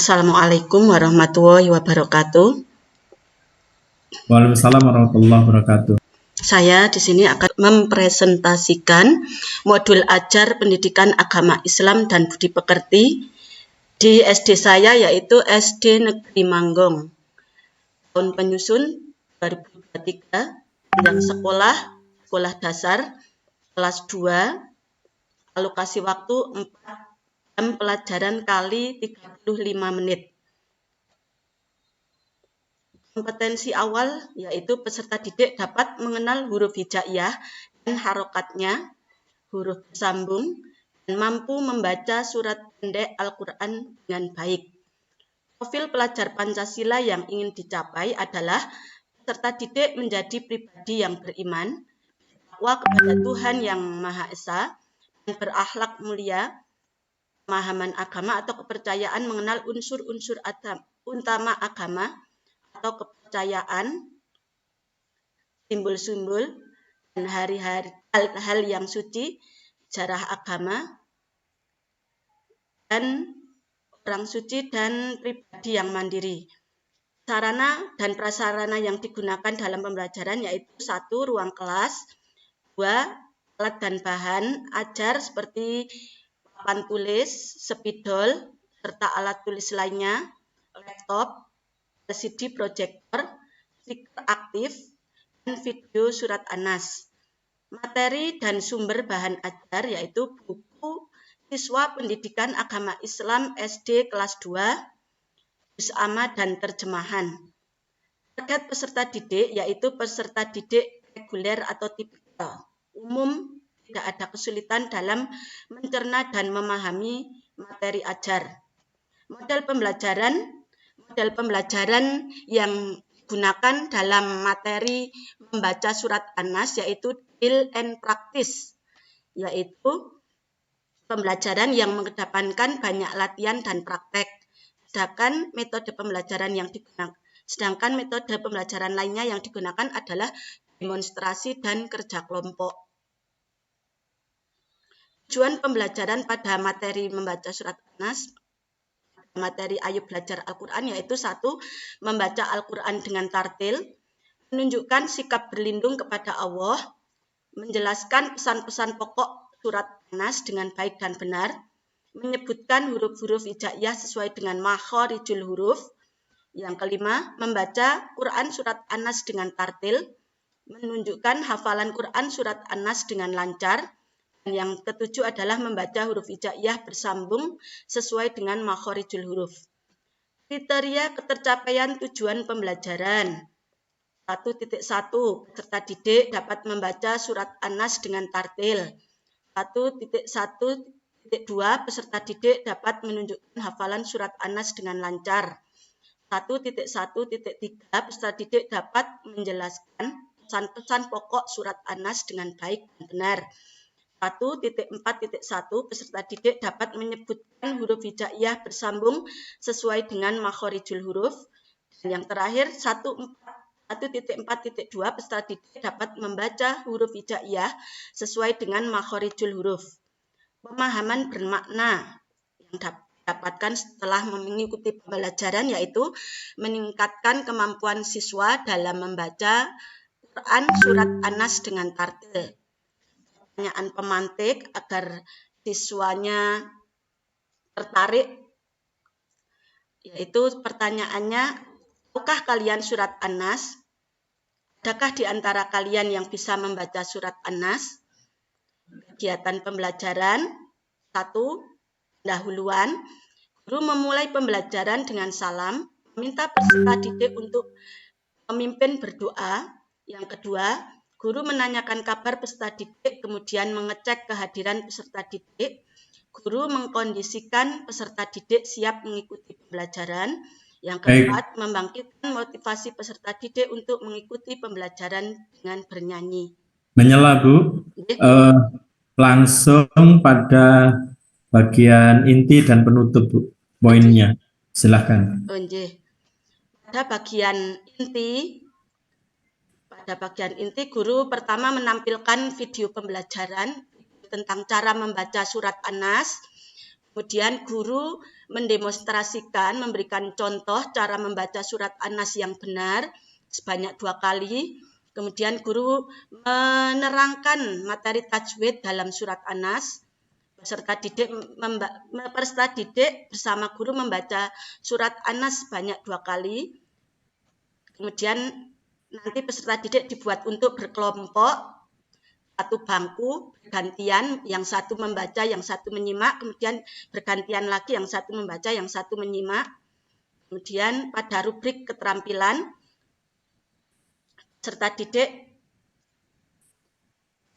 Assalamualaikum warahmatullahi wabarakatuh. Waalaikumsalam warahmatullahi wabarakatuh. Saya di sini akan mempresentasikan modul ajar pendidikan agama Islam dan budi pekerti di SD saya, yaitu SD Negeri Manggong. Tahun penyusun 2023, yang sekolah dasar kelas 2, alokasi waktu 4 jam pelajaran kali 35 menit. Kompetensi awal yaitu peserta didik dapat mengenal huruf hijaiyah dan harokatnya, huruf bersambung, dan mampu membaca surat pendek Al-Quran dengan baik. Profil pelajar Pancasila yang ingin dicapai adalah peserta didik menjadi pribadi yang beriman, bertakwa kepada Tuhan Yang Maha Esa, dan berakhlak mulia, pemahaman agama atau kepercayaan, mengenal unsur-unsur utama agama atau kepercayaan, simbol-simbol, dan hari-hari hal-hal yang suci, sejarah agama, dan orang suci dan pribadi yang mandiri. Sarana dan prasarana yang digunakan dalam pembelajaran yaitu 1. Ruang kelas, 2. Alat dan bahan ajar seperti papan tulis, spidol, serta alat tulis lainnya, laptop, LCD proyektor, speaker aktif, dan video surat An-Nas. Materi dan sumber bahan ajar yaitu buku siswa pendidikan agama Islam SD kelas 2, juz amma dan terjemahan. Target peserta didik yaitu peserta didik reguler atau tipikal, umum, tidak ada kesulitan dalam mencerna dan memahami materi ajar. Model pembelajaran yang digunakan dalam materi membaca surat An-Nas yaitu drill and practice, yaitu pembelajaran yang mengedepankan banyak latihan dan praktek. Sedangkan metode pembelajaran lainnya yang digunakan adalah demonstrasi dan kerja kelompok. Tujuan pembelajaran pada materi membaca surat An-Nas, materi Ayo Belajar Al-Quran, yaitu 1. Membaca Al-Quran dengan tartil, menunjukkan sikap berlindung kepada Allah, menjelaskan pesan-pesan pokok surat An-Nas dengan baik dan benar, menyebutkan huruf-huruf hijaiyah sesuai dengan makharijul huruf. Yang kelima, membaca Quran surat An-Nas dengan tartil, menunjukkan hafalan Quran surat An-Nas dengan lancar. Dan yang ketujuh adalah membaca huruf hijaiyah bersambung sesuai dengan makharijul huruf. Kriteria ketercapaian tujuan pembelajaran. 1.1. Peserta didik dapat membaca surat An-Nas dengan tartil. 1.1.2. Peserta didik dapat menunjukkan hafalan surat An-Nas dengan lancar. 1.1.3. Peserta didik dapat menjelaskan pesan-pesan pokok surat An-Nas dengan baik dan benar. 1.4.1. Peserta didik dapat menyebutkan huruf hijaiyah bersambung sesuai dengan makharijul huruf. Dan yang terakhir, 1.4.2. Peserta didik dapat membaca huruf hijaiyah sesuai dengan makharijul huruf. Pemahaman bermakna yang didapatkan setelah mengikuti pembelajaran yaitu meningkatkan kemampuan siswa dalam membaca Quran surat An-Nas dengan tartil. Pertanyaan pemantik agar siswanya tertarik, yaitu pertanyaannya, tahukah kalian surat An-Nas? Adakah di antara kalian yang bisa membaca surat An-Nas? Kegiatan pembelajaran. 1. Pendahuluan. Guru memulai pembelajaran dengan salam, meminta peserta didik untuk memimpin berdoa. Yang kedua, guru menanyakan kabar peserta didik, kemudian mengecek kehadiran peserta didik. Guru mengkondisikan peserta didik siap mengikuti pembelajaran. Yang keempat, membangkitkan motivasi peserta didik untuk mengikuti pembelajaran dengan bernyanyi. Menyela, Bu. Langsung pada bagian inti dan penutup, Bu. Poinnya, silahkan. Pada bagian inti, guru pertama menampilkan video pembelajaran tentang cara membaca surat An-Nas. Kemudian guru mendemonstrasikan, memberikan contoh cara membaca surat An-Nas yang benar sebanyak 2 kali. Kemudian guru menerangkan materi tajwid dalam surat An-Nas. Peserta didik bersama guru membaca surat An-Nas sebanyak 2 kali. Kemudian nanti peserta didik dibuat untuk berkelompok, satu bangku bergantian, yang satu membaca, yang satu menyimak, kemudian bergantian lagi yang satu membaca, yang satu menyimak. Kemudian pada rubrik keterampilan, peserta didik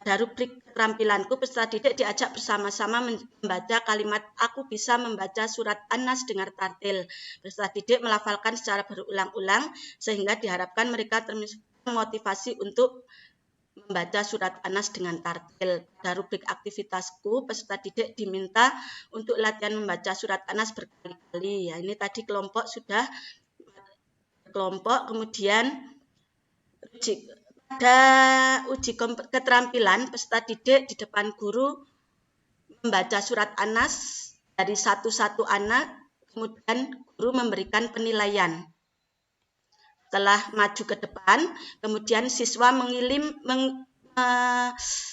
pada rubrik keterampilanku, peserta didik diajak bersama-sama membaca kalimat "Aku bisa membaca surat An-Nas dengan tartil". Peserta didik melafalkan secara berulang-ulang sehingga diharapkan mereka termotivasi untuk membaca surat An-Nas dengan tartil. Pada rubrik aktivitasku, peserta didik diminta untuk latihan membaca surat An-Nas berkali-kali. Ya, ini tadi kelompok sudah kelompok. Kemudian pada uji keterampilan, peserta didik di depan guru membaca surat An-Nas dari satu-satu anak, kemudian guru memberikan penilaian. Setelah maju ke depan, kemudian siswa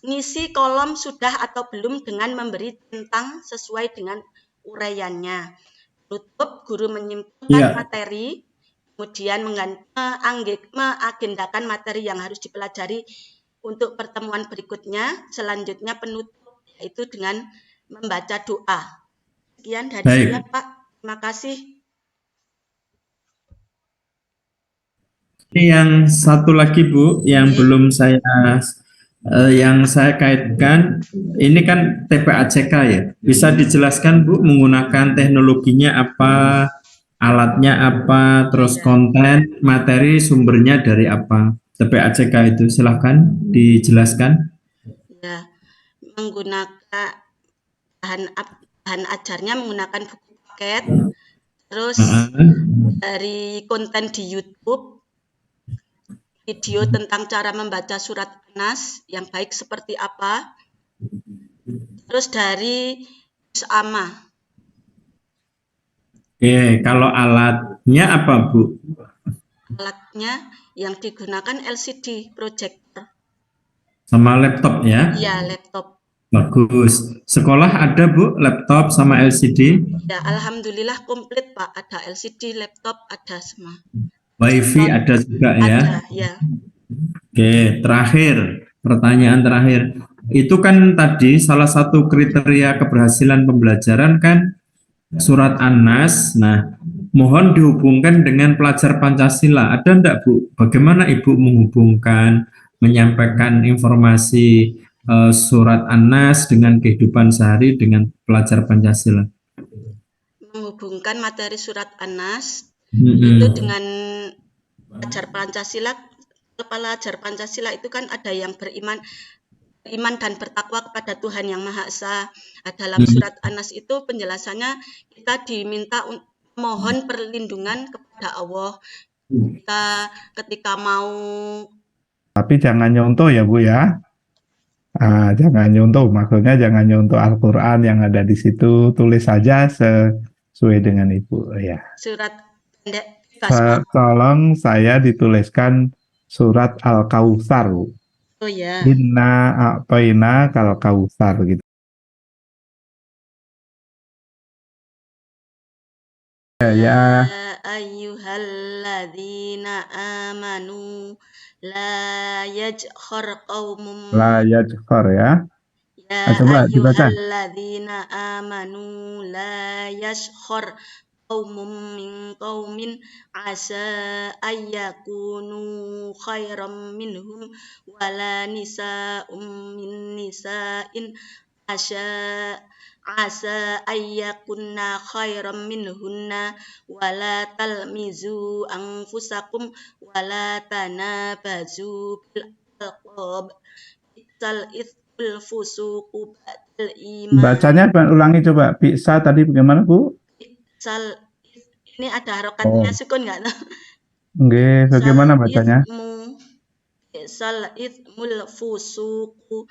mengisi kolom sudah atau belum dengan memberi centang sesuai dengan uraiannya. Tutup, guru menyimpulkan materi, kemudian mengagendakan materi yang harus dipelajari untuk pertemuan berikutnya. Selanjutnya penutup, yaitu dengan membaca doa. Sekian dari saya, Pak. Terima kasih. Ini yang satu lagi Bu, yang belum saya kaitkan, ini kan TPACK ya. Bisa dijelaskan Bu menggunakan teknologinya apa, alatnya apa, terus konten, materi, sumbernya dari apa? TPACK itu silahkan dijelaskan. Ya, menggunakan bahan ajarnya menggunakan buku paket, terus dari konten di YouTube, video tentang cara membaca surat An-Nas yang baik seperti apa, terus dari Ama. Oke, kalau alatnya apa Bu? Alatnya yang digunakan LCD projector. Sama laptop ya? Iya, laptop. Bagus. Sekolah ada Bu, laptop sama LCD? Ya, alhamdulillah komplit Pak. Ada LCD, laptop, ada semua. WiFi ada juga ya? Ada, ya. Oke, pertanyaan terakhir. Itu kan tadi salah satu kriteria keberhasilan pembelajaran kan surat An-Nas. Nah, mohon dihubungkan dengan pelajar Pancasila. Ada enggak Bu? Bagaimana Ibu menghubungkan, menyampaikan informasi surat An-Nas dengan kehidupan sehari dengan pelajar Pancasila? Menghubungkan materi surat An-Nas itu dengan pelajar Pancasila. Pelajar Pancasila itu kan ada yang beriman dan bertakwa kepada Tuhan Yang Maha Esa. Dalam surat An-Nas itu penjelasannya kita diminta mohon perlindungan kepada Allah. Kita ketika mau, tapi jangan nyontoh ya Bu ya. Jangan nyontoh, maksudnya jangan nyontoh Al-Quran yang ada di situ, tulis saja sesuai dengan Ibu ya. Surat pendek. Tolong saya dituliskan surat Al-Kautsar. Oh ya. Inna a'toina kal kautsar gitu. Ya. Ayyuhalladzina amanu la yajkhar qaumum. La yajkhar ya. Ya coba dibaca. Ayyuhalladzina amanu la yaskhar qaumum min qaumin asa ayyakunu khairam minhum wala nisa'um min nisa'in asa ayyakunna khairam minhunna wala talmizu anfusakum wala tanabazu bil alqab isal fusuqu ba'dal iman. Bacanya ulangi coba. Bisa tadi bagaimana Bu? Ini ada harokatnya sukun nggak? Nggih, bagaimana bacanya? Isal ithmul fusuqu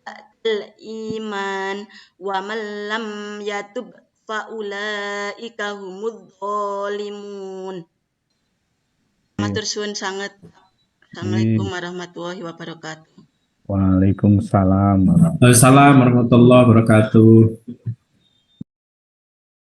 ba'dal iman wa man lam yatub faulaika humudz zalimun. Matur suwun sanget. Assalamualaikum warahmatullahi wabarakatuh. Waalaikumsalam. Assalamualaikum warahmatullahi wabarakatuh.